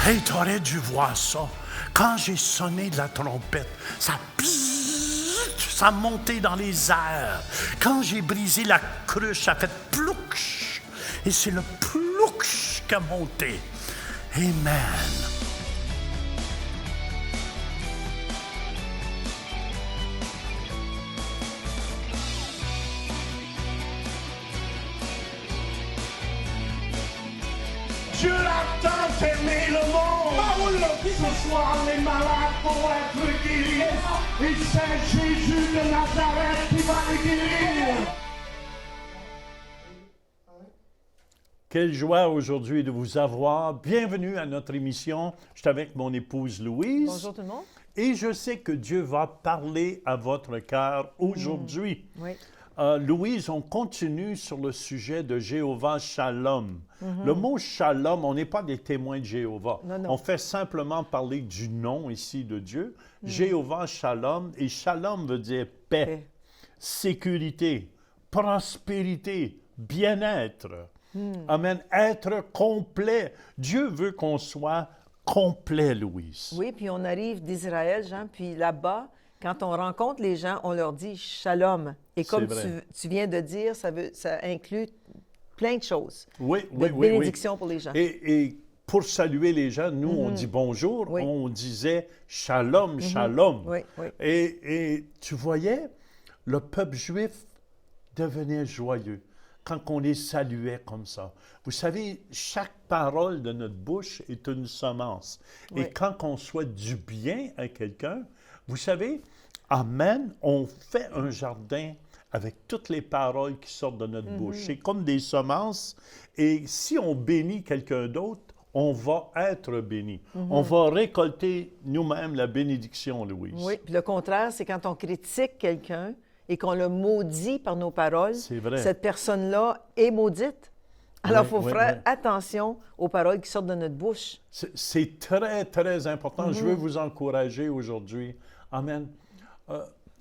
Hey, t'aurais dû voir ça. Quand j'ai sonné de la trompette, ça bzzzt, ça montait dans les airs. Quand j'ai brisé la cruche, ça fait plouch. Et c'est le plouch qui a monté. Amen. Dieu a tant aimé le monde. Ce soir, les malades vont être guéris. Et c'est Jésus de Nazareth qui va les guérir. Quelle joie aujourd'hui de vous avoir. Bienvenue à notre émission. Je suis avec mon épouse Louise. Bonjour tout le monde. Et je sais que Dieu va parler à votre cœur aujourd'hui. Oui. Louise, on continue sur le sujet de Jéhovah Shalom. Le mot Shalom, on n'est pas des témoins de Jéhovah. Non. On fait simplement parler du nom ici de Dieu. Jéhovah Shalom. Et Shalom veut dire paix, sécurité, prospérité, bien-être. Amen. Être complet. Dieu veut qu'on soit complet, Louise. Oui, puis on arrive d'Israël, Jean, puis là-bas, quand on rencontre les gens, on leur dit Shalom. Et comme tu viens de dire, ça inclut plein de choses. Oui. Bénédiction pour les gens. Et pour saluer les gens, nous, on dit bonjour, Oui. on disait Shalom, Shalom. Oui. Et tu voyais, le peuple juif devenait joyeux quand on les saluait comme ça. Vous savez, chaque parole de notre bouche est une semence. Oui. Et quand on souhaite du bien à quelqu'un, vous savez, Amen, on fait un jardin avec toutes les paroles qui sortent de notre bouche. C'est comme des semences. Et si on bénit quelqu'un d'autre, on va être béni. On va récolter nous-mêmes la bénédiction, Louise. Oui, puis le contraire, c'est quand on critique quelqu'un et qu'on le maudit par nos paroles, C'est vrai. cette personne-là est maudite. Alors, il faut Oui, faire oui. attention aux paroles qui sortent de notre bouche. C'est très, très important. Je veux vous encourager aujourd'hui. Amen.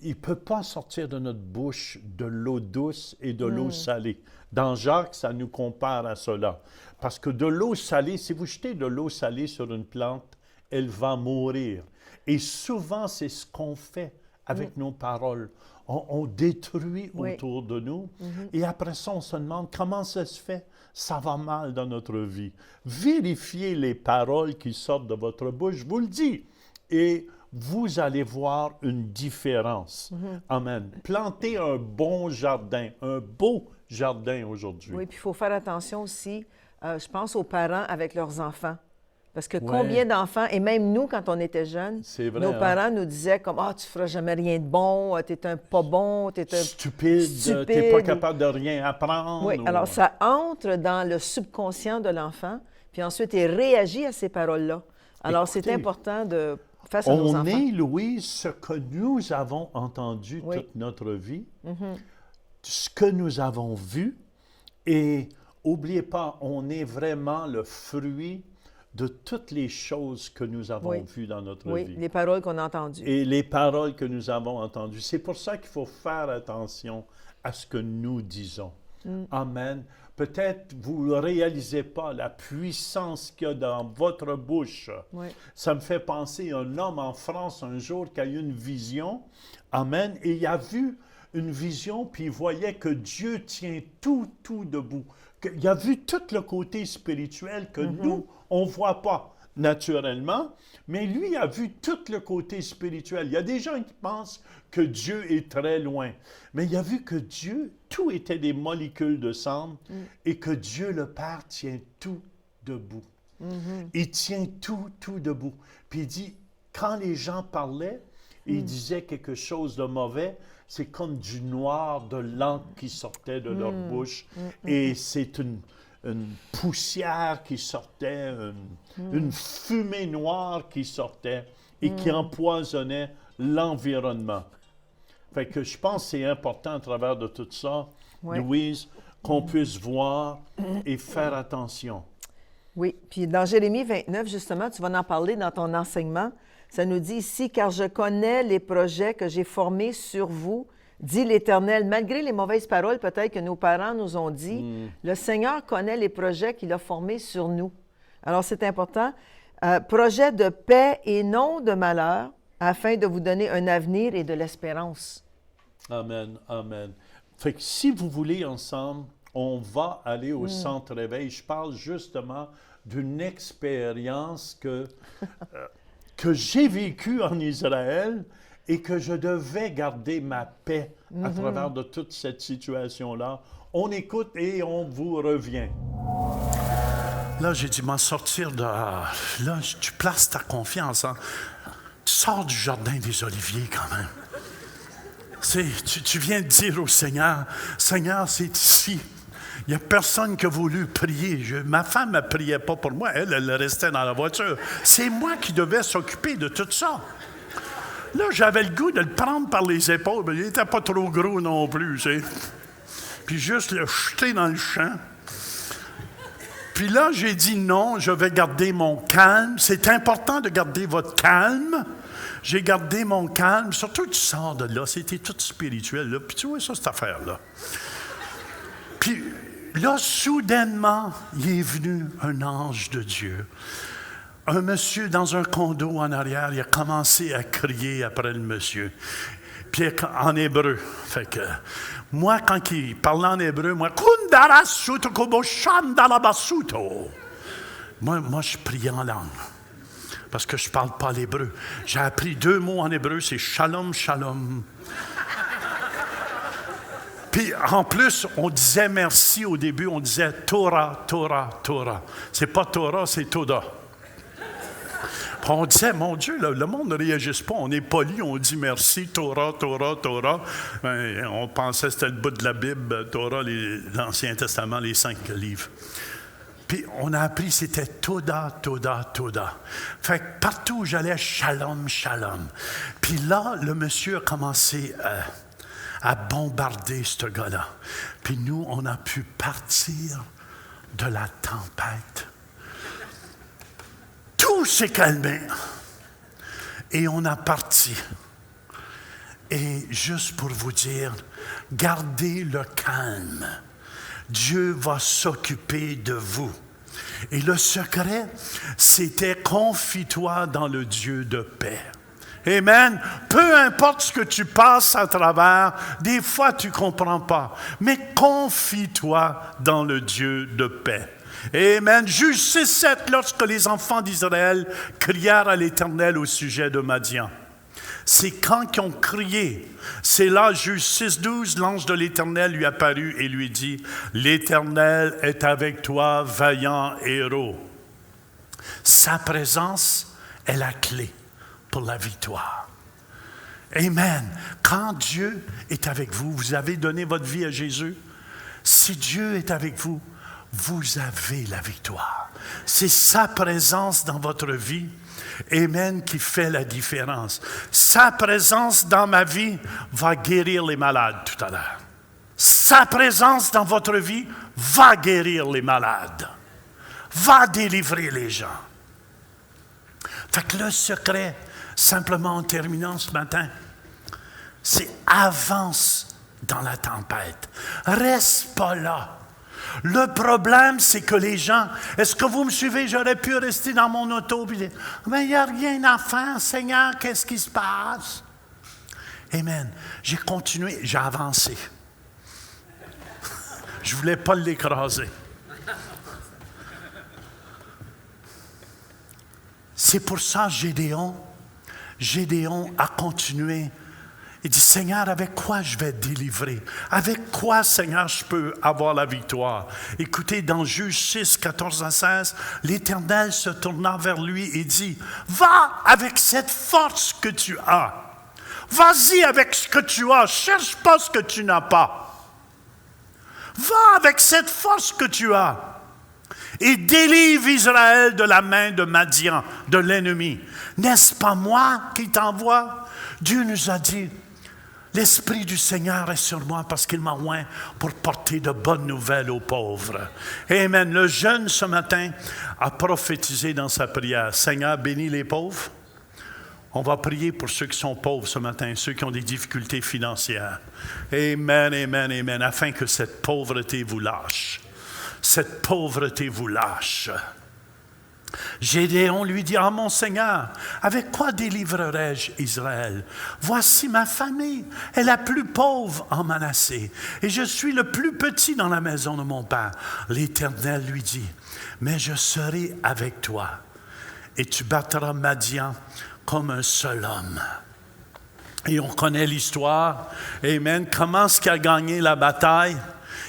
Il ne peut pas sortir de notre bouche de l'eau douce et de l'eau salée. Dans Jacques, ça nous compare à cela. Parce que de l'eau salée, si vous jetez de l'eau salée sur une plante, elle va mourir. Et souvent, c'est ce qu'on fait avec nos paroles. On détruit autour de nous. Et après ça, on se demande comment ça se fait. Ça va mal dans notre vie. Vérifiez les paroles qui sortent de votre bouche, je vous le dis. Et vous allez voir une différence. Amen. Plantez un bon jardin, un beau jardin aujourd'hui. Oui, puis il faut faire attention aussi, je pense aux parents avec leurs enfants. Parce que combien d'enfants, et même nous, quand on était jeunes, C'est vrai, nos parents nous disaient comme « Ah, tu feras jamais rien de bon, t'es un pas bon, t'es un Stupide, t'es pas capable de rien apprendre. Oui, alors ça entre dans le subconscient de l'enfant, puis ensuite il réagit à ces paroles-là. Alors c'est Écoutez, important de face à nos on enfants. est, Louise, ce que nous avons entendu toute notre vie, ce que nous avons vu, et n'oubliez pas, on est vraiment le fruit de toutes les choses que nous avons vues dans notre vie. Oui, les paroles qu'on a entendues. Et les paroles que nous avons entendues. C'est pour ça qu'il faut faire attention à ce que nous disons. Amen. Peut-être vous ne réalisez pas la puissance qu'il y a dans votre bouche. Oui. Ça me fait penser à un homme en France un jour qui a eu une vision. Amen. Et il a vu une vision, puis il voyait que Dieu tient tout debout. Il a vu tout le côté spirituel que nous, on ne voit pas naturellement, mais lui a vu tout le côté spirituel. Il y a des gens qui pensent que Dieu est très loin, mais il a vu que Dieu, tout était des molécules de sang et que Dieu le Père tient tout debout. Il tient tout debout. Puis il dit, quand les gens parlaient, ils disaient quelque chose de mauvais, c'est comme du noir, de l'encre qui sortait de leur bouche. Et c'est une poussière qui sortait, une fumée noire qui sortait et qui empoisonnait l'environnement. Fait que je pense que c'est important à travers de tout ça, Louise, qu'on puisse voir et faire attention. Oui, puis dans Jérémie 29, justement, tu vas en parler dans ton enseignement. Ça nous dit ici, « Car je connais les projets que j'ai formés sur vous, dit l'Éternel. » Malgré les mauvaises paroles peut-être que nos parents nous ont dit, le Seigneur connaît les projets qu'il a formés sur nous. Alors, c'est important. projet de paix et non de malheur, afin de vous donner un avenir et de l'espérance. Amen, amen. Fait que si vous voulez ensemble, on va aller au centre réveil. Je parle justement d'une expérience que j'ai vécue en Israël et que je devais garder ma paix à travers de toute cette situation-là. On écoute et on vous revient. Là, j'ai dû m'en sortir de... Là, tu places ta confiance. Hein? Tu sors du jardin des Oliviers quand même. Tu viens de dire au Seigneur, Seigneur, c'est ici. Il n'y a personne qui a voulu prier. Ma femme ne priait pas pour moi. Elle restait dans la voiture. C'est moi qui devais s'occuper de tout ça. Là, j'avais le goût de le prendre par les épaules, mais il n'était pas trop gros non plus, tu sais. Puis juste le jeter dans le champ. Puis là, j'ai dit non, je vais garder mon calme. C'est important de garder votre calme. J'ai gardé mon calme. Surtout, tu sors de là. C'était tout spirituel, là. Puis tu vois ça, cette affaire-là. Puis là, soudainement, il est venu un ange de Dieu. Un monsieur dans un condo en arrière, il a commencé à crier après le monsieur. Puis en hébreu. Fait que moi, quand il parlait en hébreu, moi, je priais en langue. Parce que je ne parle pas l'hébreu. J'ai appris 2 mots en hébreu, c'est shalom, shalom. Puis en plus, on disait merci au début, on disait Torah, Torah, Torah. C'est pas Torah, c'est Toda. Puis on disait, mon Dieu, le monde ne réagisse pas. On est poli, on dit merci, Torah, Torah, Torah. Ben, on pensait que c'était le bout de la Bible, Torah, l'Ancien Testament, les 5 livres. Puis on a appris, c'était Toda, Toda, Toda. Fait que partout où j'allais, Shalom, Shalom. Puis là, le monsieur a commencé à bombarder ce gars-là. Puis nous, on a pu partir de la tempête. Tout s'est calmé. Et on a parti. Et juste pour vous dire, gardez le calme. Dieu va s'occuper de vous. Et le secret, c'était confie-toi dans le Dieu de paix. Amen. Peu importe ce que tu passes à travers, des fois tu ne comprends pas, mais confie-toi dans le Dieu de paix. Amen. Juge 6:7, lorsque les enfants d'Israël crièrent à l'Éternel au sujet de Madian. C'est quand ils ont crié. C'est là, Juge 6:12, l'ange de l'Éternel lui apparut et lui dit, « L'Éternel est avec toi, vaillant héros. » Sa présence est la clé pour la victoire. Amen. Quand Dieu est avec vous, vous avez donné votre vie à Jésus. Si Dieu est avec vous, vous avez la victoire. C'est sa présence dans votre vie, amen, qui fait la différence. Sa présence dans ma vie va guérir les malades tout à l'heure. Sa présence dans votre vie va guérir les malades, va délivrer les gens. Fait que le secret, simplement en terminant ce matin, c'est avance dans la tempête. Reste pas là. Le problème, c'est que les gens, est-ce que vous me suivez? J'aurais pu rester dans mon auto et dire, mais il n'y a rien à faire, Seigneur, qu'est-ce qui se passe? Amen. J'ai continué, j'ai avancé. Je ne voulais pas l'écraser. C'est pour ça, Gédéon a continué. Il dit, Seigneur, avec quoi je vais être délivré? Avec quoi, Seigneur, je peux avoir la victoire? Écoutez, dans Juge 6, 14 à 16, l'Éternel se tourna vers lui et dit, va avec cette force que tu as. Vas-y avec ce que tu as. Cherche pas ce que tu n'as pas. Va avec cette force que tu as. Et délivre Israël de la main de Madian, de l'ennemi. N'est-ce pas moi qui t'envoie? Dieu nous a dit, l'Esprit du Seigneur est sur moi parce qu'il m'a oint pour porter de bonnes nouvelles aux pauvres. Amen. Le jeune ce matin a prophétisé dans sa prière. Seigneur, bénis les pauvres. On va prier pour ceux qui sont pauvres ce matin, ceux qui ont des difficultés financières. Amen, amen, amen. Afin que cette pauvreté vous lâche. Cette pauvreté vous lâche. Gédéon lui dit, « Ah, mon Seigneur, avec quoi délivrerai-je Israël? Voici ma famille est la plus pauvre en Manassé, et je suis le plus petit dans la maison de mon père. » L'Éternel lui dit, « Mais je serai avec toi, et tu battras Madian comme un seul homme. » Et on connaît l'histoire. Amen. Comment est-ce qu'il a gagné la bataille?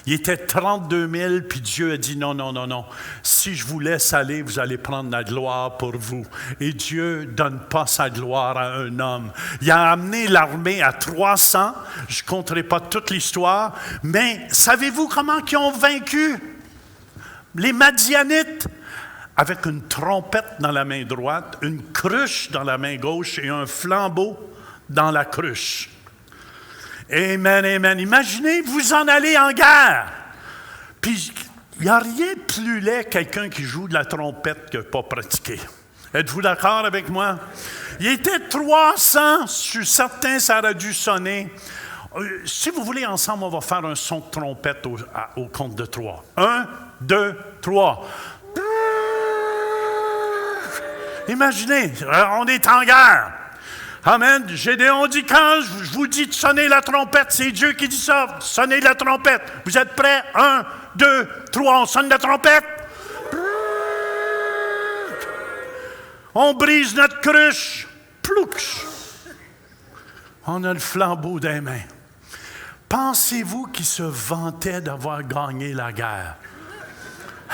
Il était 32 000, puis Dieu a dit non, non, non, non. Si je vous laisse aller, vous allez prendre la gloire pour vous. Et Dieu ne donne pas sa gloire à un homme. Il a amené l'armée à 300. Je ne compterai pas toute l'histoire. Mais savez-vous comment ils ont vaincu les Madianites? Avec une trompette dans la main droite, une cruche dans la main gauche et un flambeau dans la cruche. Amen, amen. Imaginez, vous en allez en guerre. Puis, il n'y a rien de plus laid quelqu'un qui joue de la trompette que pas pratiqué. Êtes-vous d'accord avec moi? Il était 300, je suis certain ça aurait dû sonner. Si vous voulez, ensemble, on va faire un son de trompette au compte de 3. 1, 2, 3. Imaginez, on est en guerre. Amen. Gédéon dit, quand je vous dis de sonner la trompette, c'est Dieu qui dit ça. Sonnez la trompette. Vous êtes prêts? 1, 2, 3, on sonne la trompette. On brise notre cruche. Plouch. On a le flambeau des mains. Pensez-vous qu'il se vantait d'avoir gagné la guerre?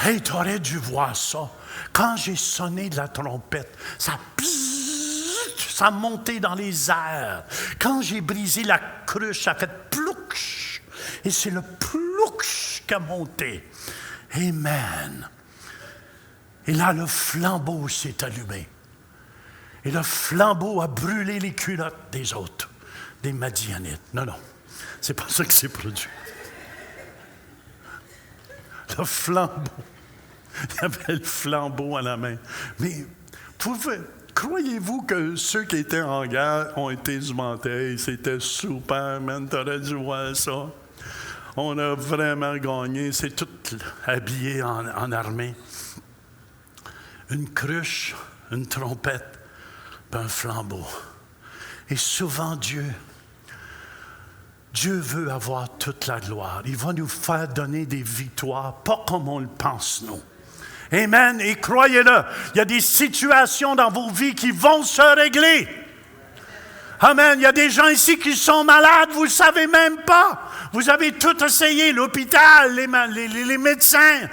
Hey, tu aurais dû voir ça. Quand j'ai sonné de la trompette, ça a monté dans les airs. Quand j'ai brisé la cruche, ça a fait plouch. Et c'est le plouch qui a monté. Amen. Et là, le flambeau s'est allumé. Et le flambeau a brûlé les culottes des autres, des Madianites. Non, non, c'est pas ça qui s'est produit. Le flambeau. Il y avait le flambeau à la main. Mais croyez-vous que ceux qui étaient en guerre ont été aimantés? C'était super, man, t'aurais dû voir ça. On a vraiment gagné. C'est tout habillé en armée. Une cruche, une trompette, puis un flambeau. Et souvent, Dieu veut avoir toute la gloire. Il va nous faire donner des victoires, pas comme on le pense, nous. Amen. Et croyez-le, il y a des situations dans vos vies qui vont se régler. Amen. Il y a des gens ici qui sont malades, vous ne le savez même pas. Vous avez tout essayé, l'hôpital, les médecins.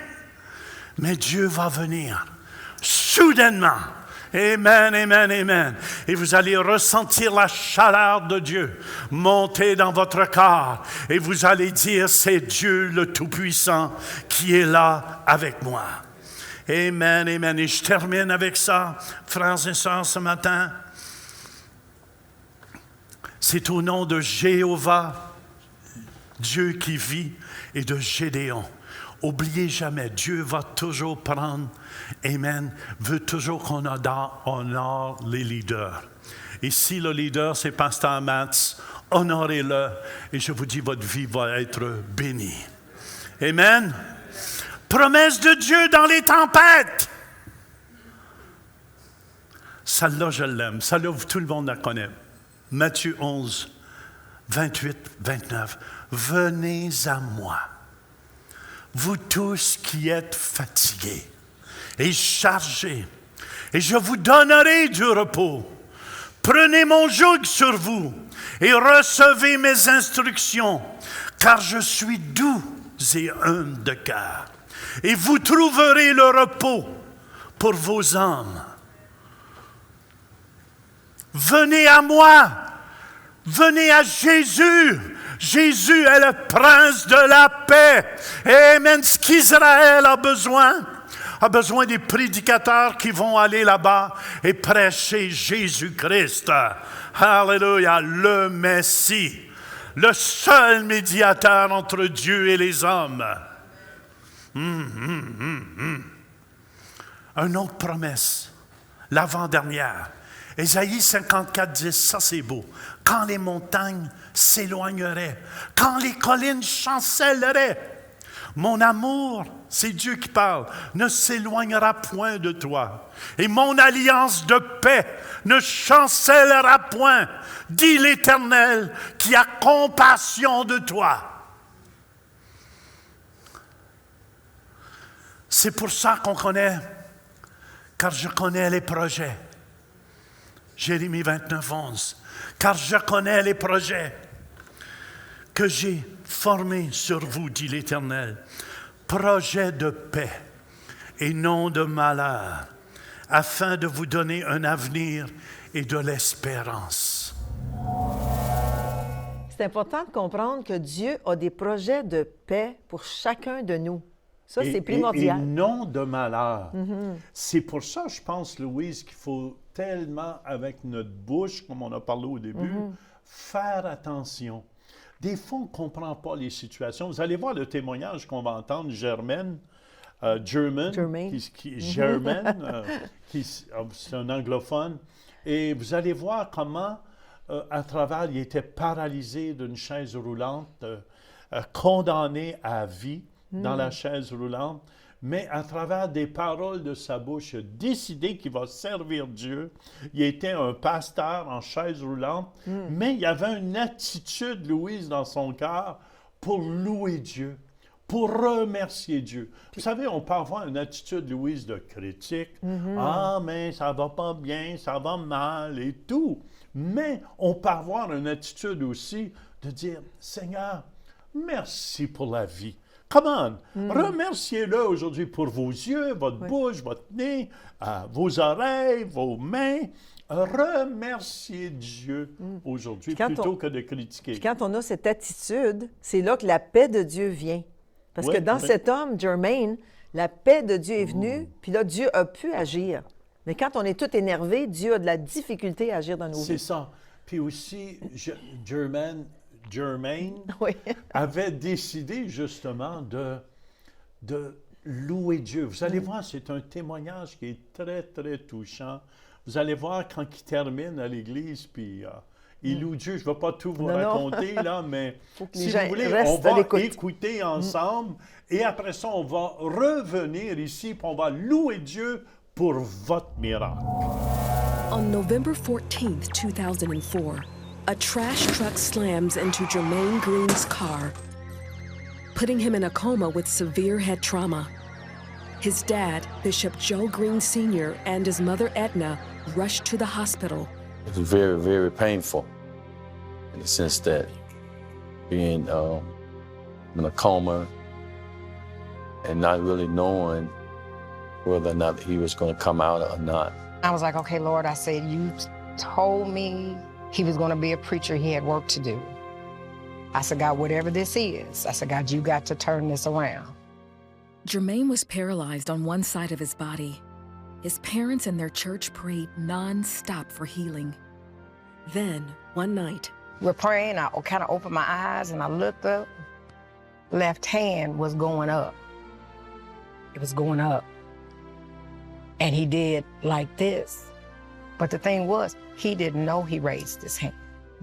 Mais Dieu va venir soudainement. Amen, amen, amen. Et vous allez ressentir la chaleur de Dieu monter dans votre corps. Et vous allez dire, c'est Dieu le Tout-Puissant qui est là avec moi. Amen, amen. Et je termine avec ça, frères et sœurs, ce matin. C'est au nom de Jéhovah, Dieu qui vit, et de Gédéon. Oubliez jamais, Dieu va toujours prendre, amen, veut toujours qu'on honore les leaders. Et si le leader, c'est Pasteur Matz, honorez-le, et je vous dis, votre vie va être bénie. Amen. Promesse de Dieu dans les tempêtes. Celle-là, je l'aime. Celle-là, tout le monde la connaît. Matthieu 11, 28, 29. Venez à moi, vous tous qui êtes fatigués et chargés, et je vous donnerai du repos. Prenez mon joug sur vous et recevez mes instructions, car je suis doux et humble de cœur. Et vous trouverez le repos pour vos âmes. Venez à moi. Venez à Jésus. Jésus est le prince de la paix. Amen. Ce qu'Israël a besoin des prédicateurs qui vont aller là-bas et prêcher Jésus-Christ. Alléluia, le Messie, le seul médiateur entre Dieu et les hommes. Une autre promesse, l'avant-dernière. Ésaïe 54, 10, ça c'est beau. Quand les montagnes s'éloigneraient, quand les collines chancelleraient, Mon amour, c'est Dieu qui parle, ne s'éloignera point de toi. Et mon alliance de paix ne chancellera point, dit l'Éternel, qui a compassion de toi. C'est pour ça qu'on connaît, car je connais les projets. Jérémie 29, 11. Car je connais les projets que j'ai formés sur vous, dit l'Éternel. Projets de paix et non de malheur, afin de vous donner un avenir et de l'espérance. C'est important de comprendre que Dieu a des projets de paix pour chacun de nous. Ça, c'est primordial. Et non de malheur. C'est pour ça, je pense, Louise, qu'il faut tellement, avec notre bouche, comme on a parlé au début, faire attention. Des fois, on ne comprend pas les situations. Vous allez voir le témoignage qu'on va entendre, Germaine, c'est un anglophone. Et vous allez voir comment, à travers, il était paralysé d'une chaise roulante, condamné à vie dans la chaise roulante, mais à travers des paroles de sa bouche, il a décidé qu'il va servir Dieu. Il était un pasteur en chaise roulante, mais il y avait une attitude, Louise, dans son cœur pour louer Dieu, pour remercier Dieu. Vous savez, on peut avoir une attitude, Louise, de critique. Ah, mais ça va pas bien, ça va mal et tout. Mais on peut avoir une attitude aussi de dire, Seigneur, merci pour la vie. Come on, remerciez-le aujourd'hui pour vos yeux, votre bouche, votre nez, vos oreilles, vos mains. Remerciez Dieu aujourd'hui plutôt que de critiquer. Puis quand on a cette attitude, c'est là que la paix de Dieu vient. Parce que dans cet homme, Jermaine, la paix de Dieu est venue, puis là, Dieu a pu agir. Mais quand on est tout énervé, Dieu a de la difficulté à agir dans nos vies. C'est ça. Puis aussi, Jermaine Oui. avait décidé justement de louer Dieu. Vous allez voir, c'est un témoignage qui est très, très touchant. Vous allez voir quand il termine à l'église, puis il loue Dieu. Je ne vais pas tout vous raconter, là, mais si vous voulez, on va écouter ensemble. Et après ça, on va revenir ici, puis on va louer Dieu pour votre miracle. On November 14th, 2004, a trash truck slams into Jermaine Green's car, putting him in a coma with severe head trauma. His dad, Bishop Joe Green Sr., and his mother, Edna, rushed to the hospital. It was very, very painful in the sense that being in a coma and not really knowing whether or not he was going to come out or not. I was like, okay, Lord, I said, you told me he was going to be a preacher. He had work to do. I said, God, whatever this is, I said, God, you got to turn this around. Jermaine was paralyzed on one side of his body. His parents and their church prayed non-stop for healing. Then, one night, we're praying, I kind of opened my eyes and I looked up. Left hand was going up. It was going up. And he did like this. But the thing was, he didn't know he raised his hand.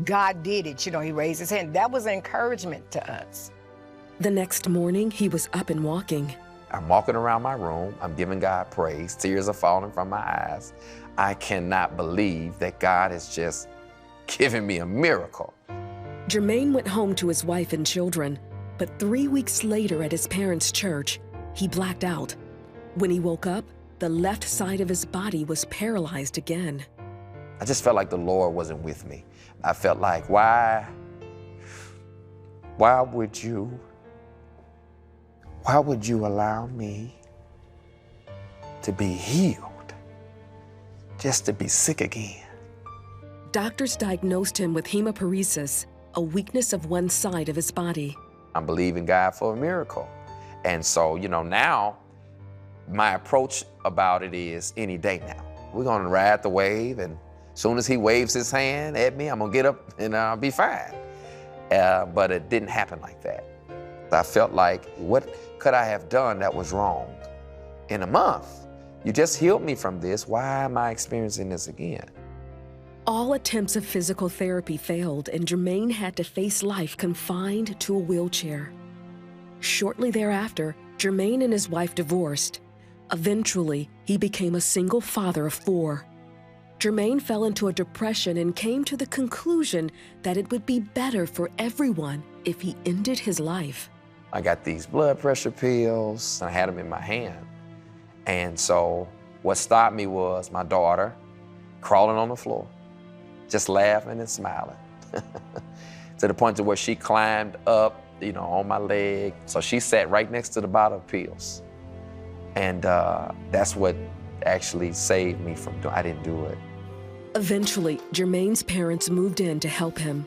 God did it, he raised his hand. That was encouragement to us. The next morning, he was up and walking. I'm walking around my room, I'm giving God praise, tears are falling from my eyes. I cannot believe that God has just given me a miracle. Jermaine went home to his wife and children, but 3 weeks later at his parents' church, he blacked out. When he woke up, the left side of his body was paralyzed again. I just felt like the Lord wasn't with me. I felt like, why would you allow me to be healed just to be sick again? Doctors diagnosed him with hemiparesis, a weakness of one side of his body. I'm believing God for a miracle. And so, now my approach about it is any day now. We're gonna ride the wave, and as soon as he waves his hand at me, I'm gonna get up and I'll be fine. But it didn't happen like that. I felt like, what could I have done that was wrong? In a month, you just healed me from this. Why am I experiencing this again? All attempts of physical therapy failed, and Jermaine had to face life confined to a wheelchair. Shortly thereafter, Jermaine and his wife divorced. Eventually, he became a single father of 4. Jermaine fell into a depression and came to the conclusion that it would be better for everyone if he ended his life. I got these blood pressure pills, and I had them in my hand. And so what stopped me was my daughter crawling on the floor, just laughing and smiling. To the point to where she climbed up, on my leg. So she sat right next to the bottle of pills. And that's what actually saved me from I didn't do it. Eventually, Jermaine's parents moved in to help him.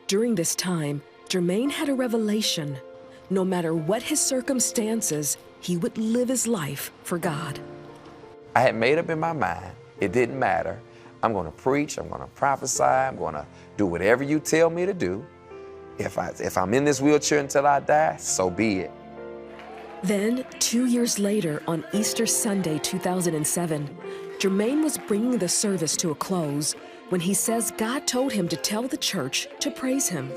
During this time, Jermaine had a revelation. No matter what his circumstances, he would live his life for God. I had made up in my mind, it didn't matter. I'm going to preach, I'm going to prophesy, I'm going to do whatever you tell me to do. If I'm in this wheelchair until I die, so be it. Then, 2 years later, on Easter Sunday 2007, Jermaine was bringing the service to a close when he says God told him to tell the church to praise him.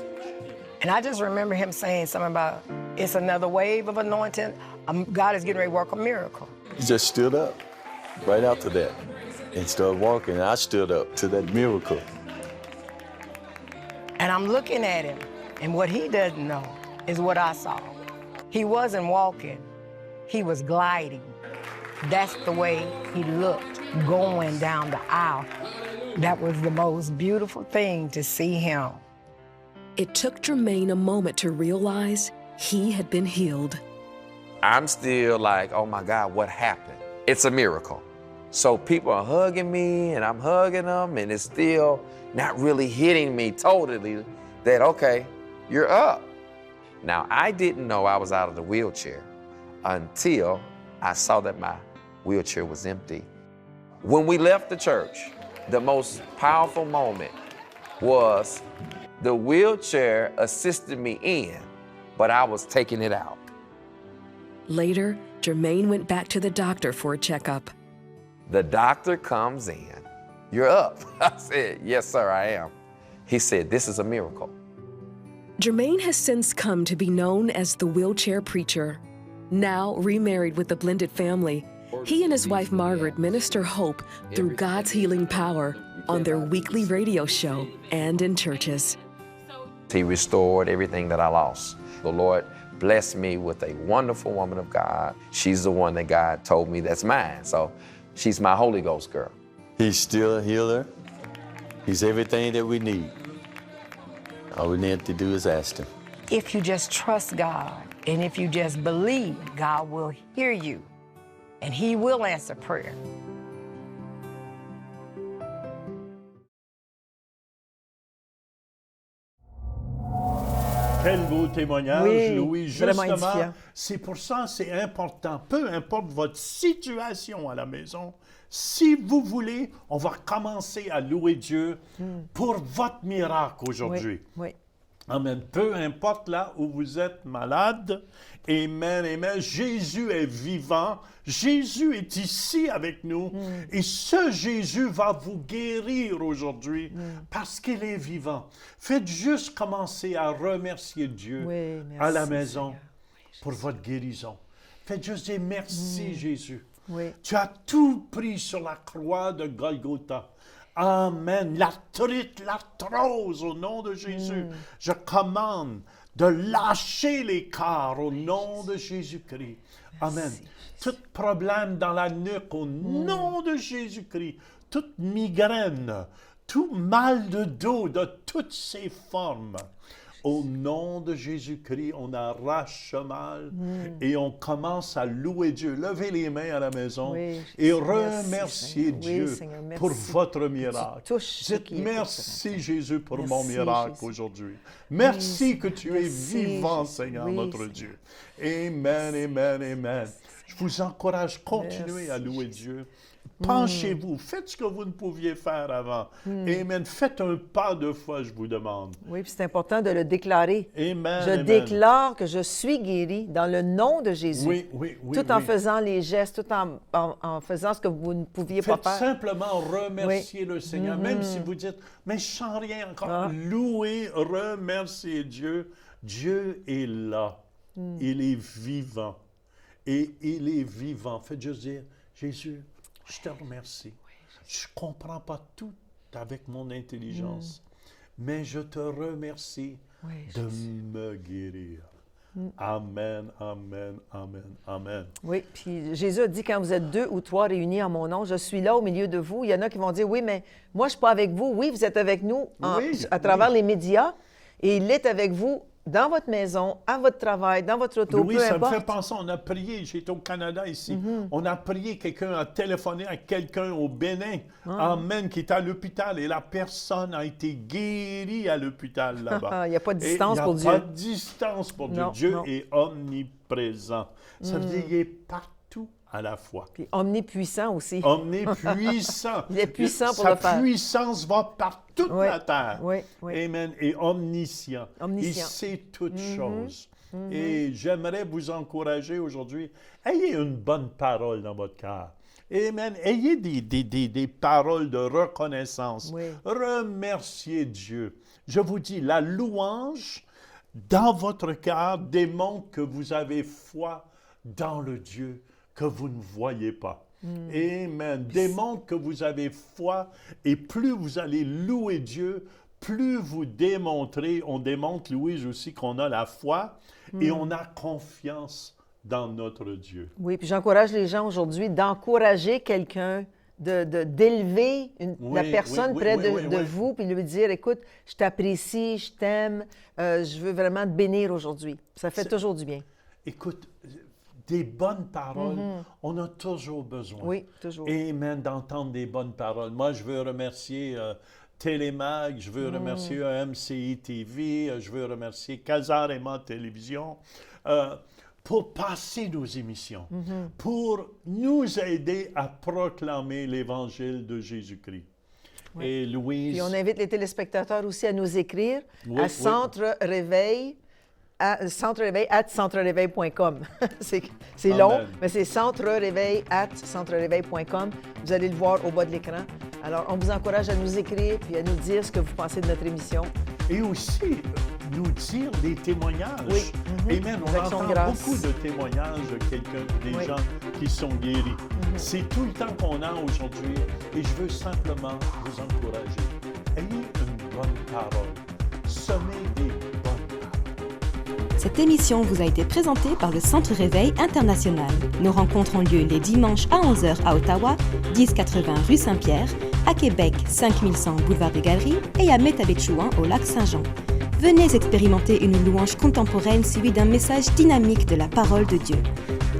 And I just remember him saying something about, it's another wave of anointing. God is getting ready to work a miracle. He just stood up right after that and started walking. And I stood up to that miracle. And I'm looking at him, and what he doesn't know is what I saw. He wasn't walking, he was gliding. That's the way he looked, going down the aisle. That was the most beautiful thing to see him. It took Jermaine a moment to realize he had been healed. I'm still like, oh my God, what happened? It's a miracle. So people are hugging me and I'm hugging them, and it's still not really hitting me totally that, okay, you're up. Now, I didn't know I was out of the wheelchair until I saw that my wheelchair was empty. When we left the church, the most powerful moment was the wheelchair assisted me in, but I was taking it out. Later, Jermaine went back to the doctor for a checkup. The doctor comes in, you're up. I said, yes, sir, I am. He said, this is a miracle. Jermaine has since come to be known as the wheelchair preacher. Now remarried with a blended family, he and his wife Margaret minister hope through God's healing power on their weekly radio show and in churches. He restored everything that I lost. The Lord blessed me with a wonderful woman of God. She's the one that God told me that's mine. So she's my Holy Ghost girl. He's still a healer. He's everything that we need. All we need to do is ask him. If you just trust God, and if you just believe, God will hear you, and he will answer prayer. Quel beau témoignage, Oui, Louis. vraiment Justement, édifiant. c'est pour ça que c'est important. Peu importe votre situation à la maison, si vous voulez, on va commencer à louer Dieu pour votre miracle aujourd'hui. Oui. Amen. Peu importe là où vous êtes malade. Amen, amen. Jésus est vivant. Jésus est ici avec nous. Et ce Jésus va vous guérir aujourd'hui parce qu'il est vivant. Faites juste commencer à remercier Dieu Oui, merci, à la maison Seigneur. pour votre guérison. Faites juste dire merci, Jésus. Oui. Tu as tout pris sur la croix de Golgotha. Amen. L'arthrose au nom de Jésus. Je commande de lâcher les corps au nom de Jésus-Christ. Amen. Tout problème dans la nuque au nom de Jésus-Christ. Toute migraine, tout mal de dos de toutes ses formes. Au nom de Jésus-Christ, on arrache ce mal et on commence à louer Dieu. Levez les mains à la maison Oui, et merci, remerciez Seigneur. Dieu Oui, Seigneur, merci. pour votre miracle. touches ceux Dites qui écoutent merci ce matin. Jésus pour Merci, mon miracle Jésus. aujourd'hui. Merci que tu es Merci, vivant, Jésus. Seigneur, Oui, notre Seigneur. Dieu. Amen, amen, amen. Je vous encourage, continuez Merci, à louer Jésus. Dieu. Penchez-vous, faites ce que vous ne pouviez faire avant. Amen. Faites un pas de foi, je vous demande. Oui, puis c'est important de le déclarer. Amen. Je amen. déclare que je suis guéri dans le nom de Jésus. Oui, oui, oui. Tout en oui. faisant les gestes, tout en faisant ce que vous ne pouviez Faites pas faire. simplement remercier le Seigneur, même si vous dites, mais je ne sens rien encore. Ah. Louez, remerciez Dieu. Dieu est là. il est vivant. Et il est vivant. Faites juste dire, Jésus, je te remercie. Je ne comprends pas tout avec mon intelligence, mais je te remercie de me guérir. Amen, amen, amen, amen. Oui, puis Jésus a dit, quand vous êtes 2 ou 3 réunis en mon nom, je suis là au milieu de vous. Il y en a qui vont dire, oui, mais moi, je ne suis pas avec vous. Oui, vous êtes avec nous à travers les médias, et il est avec vous dans votre maison, à votre travail, dans votre auto, Oui, peu ça importe. me fait penser, on a prié, j'étais au Canada ici, on a prié, quelqu'un a téléphoné à quelqu'un au Bénin, amen, qui est à l'hôpital, et la personne a été guérie à l'hôpital là-bas. Il n'y a pas de distance pour Dieu. Il n'y a pas de distance pour Dieu. Non, Dieu non. est omniprésent. Ça veut dire qu'il est partout à la fois. Puis omnipuissant aussi. Omnipuissant. Il est puissant pour le faire. Sa puissance va par toute Oui, la terre. oui, oui. Amen. Et omniscient. Omniscient. Il sait toutes choses. Et j'aimerais vous encourager aujourd'hui. Ayez une bonne parole dans votre cœur. Amen. Ayez des paroles de reconnaissance. Oui. Remerciez Dieu. Je vous dis, la louange dans votre cœur démontre que vous avez foi dans le Dieu que vous ne voyez pas. Amen. Démontre que vous avez foi, et plus vous allez louer Dieu, plus vous démontrez, on démontre, Louise aussi, qu'on a la foi et on a confiance dans notre Dieu. Oui, puis j'encourage les gens aujourd'hui d'encourager quelqu'un, d'élever la personne près de vous, puis lui dire, écoute, je t'apprécie, je t'aime, je veux vraiment te bénir aujourd'hui. Ça fait toujours du bien. Écoute, des bonnes paroles, on a toujours besoin. Oui, toujours. Amen, d'entendre des bonnes paroles. Moi, je veux remercier Télémag, je veux remercier MCI TV, je veux remercier Casarema Télévision pour passer nos émissions, pour nous aider à proclamer l'Évangile de Jésus-Christ. Oui. Et Louise... Puis on invite les téléspectateurs aussi à nous écrire Oui, à oui. centre-réveil, centreréveil@centreréveil.com. c'est long, Amen. mais c'est centreréveil@centreréveil.com. Vous allez le voir au bas de l'écran. Alors, on vous encourage à nous écrire puis à nous dire ce que vous pensez de notre émission. Et aussi, nous dire des témoignages. Oui. Amen. On Avec son entend grâce. beaucoup de témoignages de des Oui. gens qui sont guéris. C'est tout le temps qu'on a aujourd'hui, et je veux simplement vous encourager. Ayez une bonne parole. Semez des bonnes paroles. Cette émission vous a été présentée par le Centre Réveil International. Nos rencontres ont lieu les dimanches à 11h à Ottawa, 1080 rue Saint-Pierre, à Québec, 5100 boulevard des Galeries et à Métabetchouan au lac Saint-Jean. Venez expérimenter une louange contemporaine suivie d'un message dynamique de la parole de Dieu.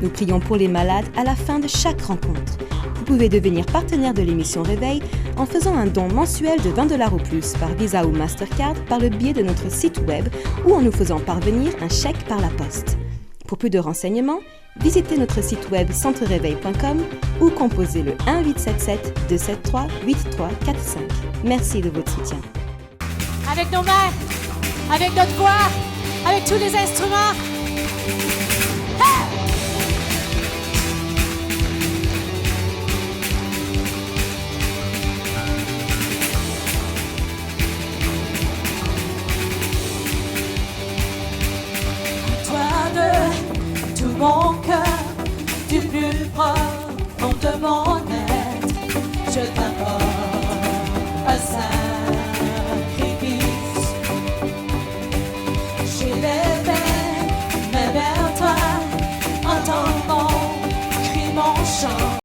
Nous prions pour les malades à la fin de chaque rencontre. Vous pouvez devenir partenaire de l'émission Réveil en faisant un don mensuel de 20$ ou plus par Visa ou Mastercard par le biais de notre site web ou en nous faisant parvenir un chèque par la poste. Pour plus de renseignements, visitez notre site web centreréveil.com ou composez le 1-877-273-8345. Merci de votre soutien. Avec nos mains, avec notre voix, avec tous les instruments.